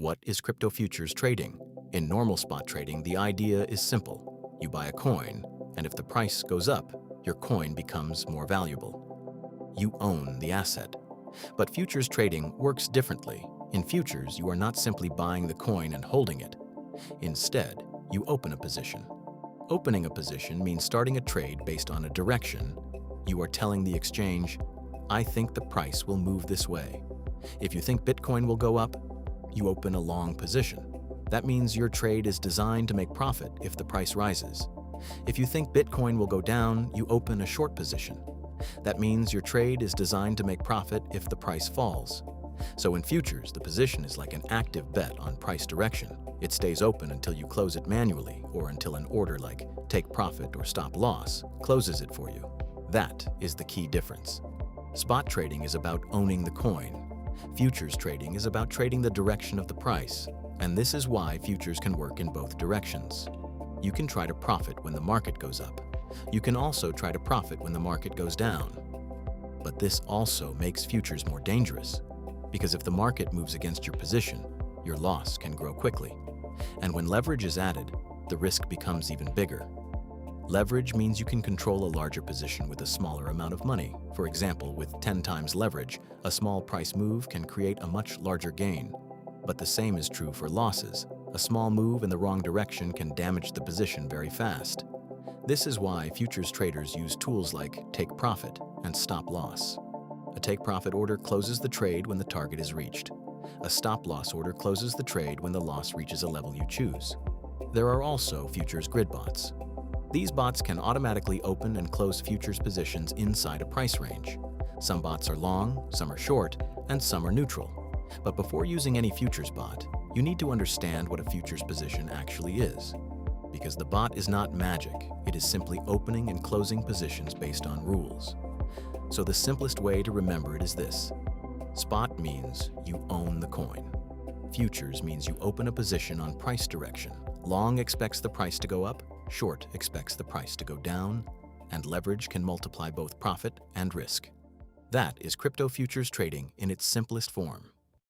What is crypto futures trading? In normal spot trading, the idea is simple. You buy a coin, and if the price goes up, your coin becomes more valuable. You own the asset. But futures trading works differently. In futures, you are not simply buying the coin and holding it. Instead, you open a position. Opening a position means starting a trade based on a direction. You are telling the exchange, I think the price will move this way. If you think Bitcoin will go up, you open a long position. That means your trade is designed to make profit if the price rises. If you think Bitcoin will go down, you open a short position. That means your trade is designed to make profit if the price falls. So in futures, the position is like an active bet on price direction. It stays open until you close it manually or until an order like take profit or stop loss closes it for you. That is the key difference. Spot trading is about owning the coin. Futures trading is about trading the direction of the price, and this is why futures can work in both directions. You can try to profit when the market goes up. You can also try to profit when the market goes down. But this also makes futures more dangerous, because if the market moves against your position, your loss can grow quickly. And when leverage is added, the risk becomes even bigger. Leverage means you can control a larger position with a smaller amount of money. For example, with 10 times leverage, a small price move can create a much larger gain. But the same is true for losses. A small move in the wrong direction can damage the position very fast. This is why futures traders use tools like take profit and stop loss. A take profit order closes the trade when the target is reached. A stop loss order closes the trade when the loss reaches a level you choose. There are also futures grid bots. These bots can automatically open and close futures positions inside a price range. Some bots are long, some are short, and some are neutral. But before using any futures bot, you need to understand what a futures position actually is. Because the bot is not magic, it is simply opening and closing positions based on rules. So the simplest way to remember it is this. Spot means you own the coin. Futures means you open a position on price direction. Long expects the price to go up, short expects the price to go down, and leverage can multiply both profit and risk. That is crypto futures trading in its simplest form.